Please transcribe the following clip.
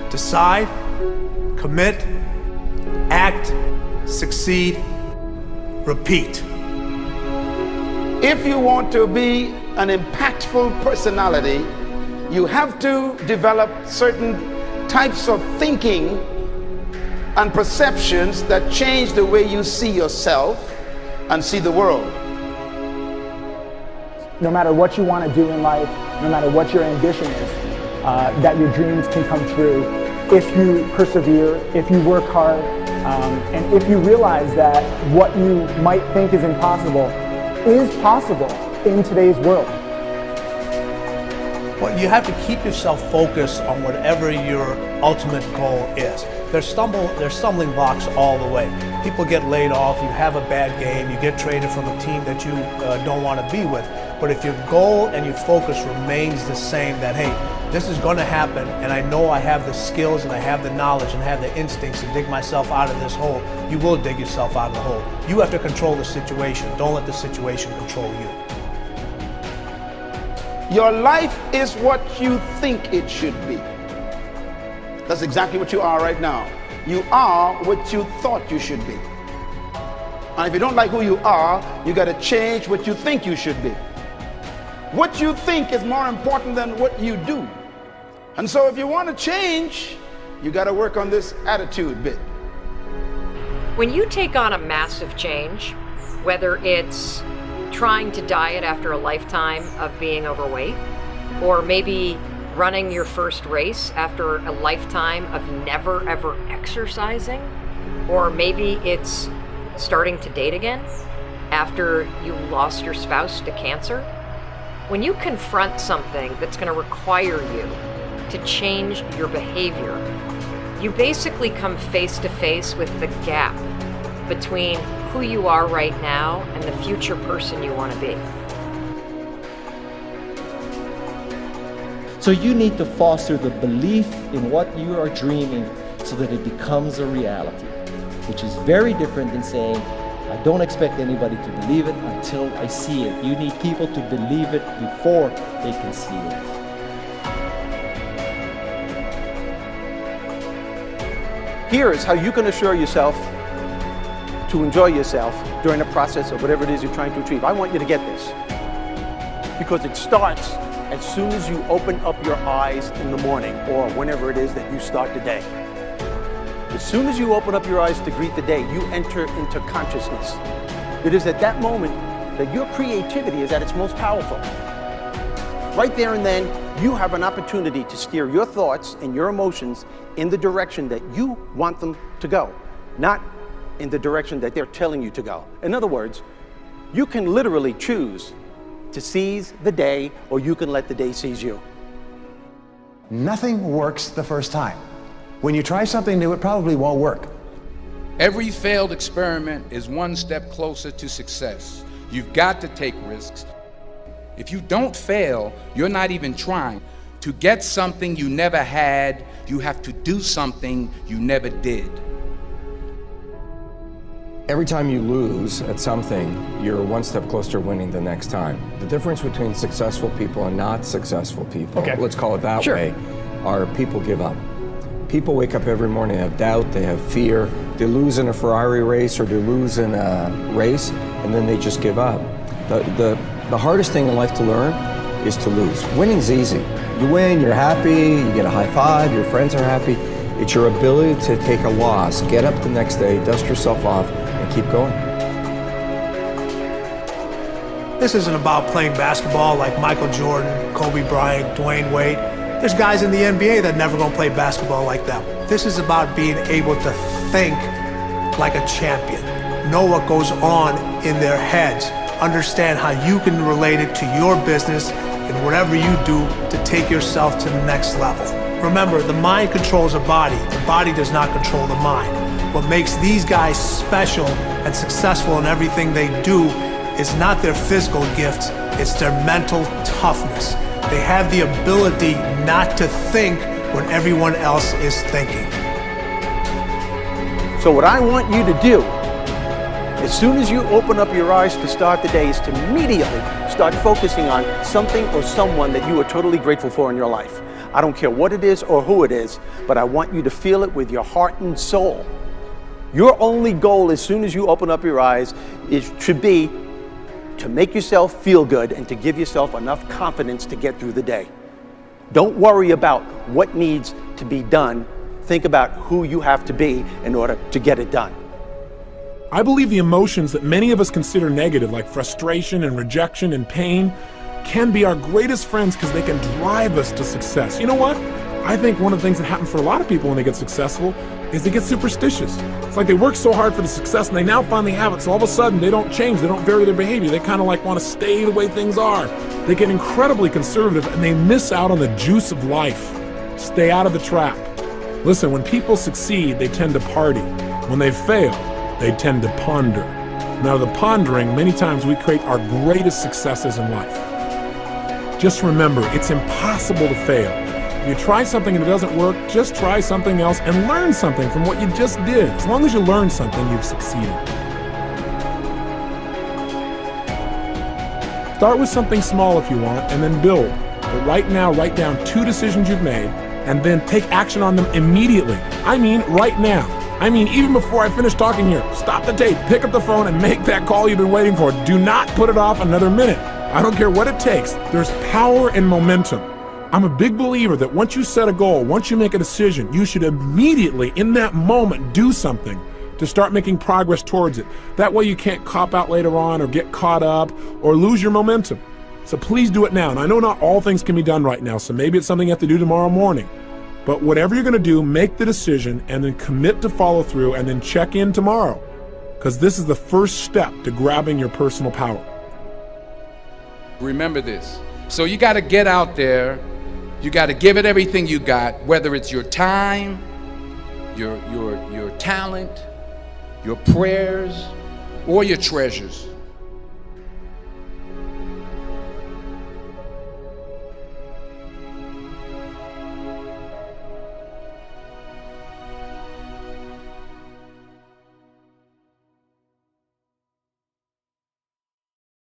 Decide, commit, act, succeed, repeat. If you want to be an impactful personality, you have to develop certain types of thinking and perceptions that change the way you see yourself and see the world. No matter what you want to do in life, no matter what your ambition is, that your dreams can come true if you persevere, if you work hard, and if you realize that what you might think is impossible is possible in today's world. Well, you have to keep yourself focused on whatever your ultimate goal is. There's stumbling blocks all the way. People get laid off, you have a bad game, you get traded from a team that you don't want to be with. But if your goal and your focus remains the same, that hey, this is going to happen, and I know I have the skills and I have the knowledge and have the instincts to dig myself out of this hole, you will dig yourself out of the hole. You have to control the situation. Don't let the situation control you. Your life is what you think it should be. That's exactly what you are right now. You are what you thought you should be. And if you don't like who you are, you got to change what you think you should be. What you think is more important than what you do. And so if you want to change, you got to work on this attitude bit. When you take on a massive change, whether it's trying to diet after a lifetime of being overweight, or maybe running your first race after a lifetime of never ever exercising, or maybe it's starting to date again after you lost your spouse to cancer. When you confront something that's going to require you to change your behavior, you basically come face to face with the gap between who you are right now and the future person you want to be. So you need to foster the belief in what you are dreaming so that it becomes a reality, which is very different than saying, I don't expect anybody to believe it until I see it. You need people to believe it before they can see it. Here is how you can assure yourself to enjoy yourself during the process of whatever it is you're trying to achieve. I want you to get this, because it starts as soon as you open up your eyes in the morning, or whenever it is that you start the day. As soon as you open up your eyes to greet the day, you enter into consciousness. It is at that moment that your creativity is at its most powerful. Right there and then, you have an opportunity to steer your thoughts and your emotions in the direction that you want them to go, not in the direction that they're telling you to go. In other words, you can literally choose to seize the day, or you can let the day seize you. Nothing works the first time. When you try something new, it probably won't work. Every failed experiment is one step closer to success. You've got to take risks. If you don't fail, you're not even trying. To get something you never had, you have to do something you never did. Every time you lose at something, you're one step closer to winning the next time. The difference between successful people and not successful people, let's call it that way, are people give up. People wake up every morning, they have doubt, they have fear, they lose in a Ferrari race or they lose in a race, and then they just give up. The hardest thing in life to learn is to lose. Winning's easy. You win, you're happy, you get a high five, your friends are happy. It's your ability to take a loss, get up the next day, dust yourself off, and keep going. This isn't about playing basketball like Michael Jordan, Kobe Bryant, Dwayne Wade. There's guys in the NBA that never gonna play basketball like them. This is about being able to think like a champion, know what goes on in their heads, understand how you can relate it to your business and whatever you do to take yourself to the next level. Remember, the mind controls the body does not control the mind. What makes these guys special and successful in everything they do is not their physical gifts, it's their mental toughness. They have the ability not to think when everyone else is thinking. So what I want you to do, as soon as you open up your eyes to start the day, is to immediately start focusing on something or someone that you are totally grateful for in your life. I don't care what it is or who it is, but I want you to feel it with your heart and soul. Your only goal as soon as you open up your eyes should be to make yourself feel good and to give yourself enough confidence to get through the day. Don't worry about what needs to be done. Think about who you have to be in order to get it done. I believe the emotions that many of us consider negative, like frustration and rejection and pain, can be our greatest friends because they can drive us to success. You know what? I think one of the things that happens for a lot of people when they get successful is they get superstitious. It's like they work so hard for the success and they now finally have it, so all of a sudden they don't change, they don't vary their behavior, they kind of like want to stay the way things are. They get incredibly conservative and they miss out on the juice of life. Stay out of the trap. Listen, when people succeed, they tend to party. When they fail, they tend to ponder. Now, the pondering, many times we create our greatest successes in life. Just remember, it's impossible to fail. If you try something and it doesn't work, just try something else and learn something from what you just did. As long as you learn something, you've succeeded. Start with something small if you want, and then build. But right now, write down 2 decisions you've made, and then take action on them immediately. I mean, right now. I mean, even before I finish talking here, stop the tape, pick up the phone, and make that call you've been waiting for. Do not put it off another minute. I don't care what it takes. There's power in momentum. I'm a big believer that once you set a goal, once you make a decision, you should immediately, in that moment, do something to start making progress towards it. That way you can't cop out later on or get caught up or lose your momentum. So please do it now. And I know not all things can be done right now, so maybe it's something you have to do tomorrow morning. But whatever you're going to do, make the decision and then commit to follow through and then check in tomorrow, because this is the first step to grabbing your personal power. Remember this. So you got to get out there. You got to give it everything you got, whether it's your time, your talent, your prayers, or your treasures.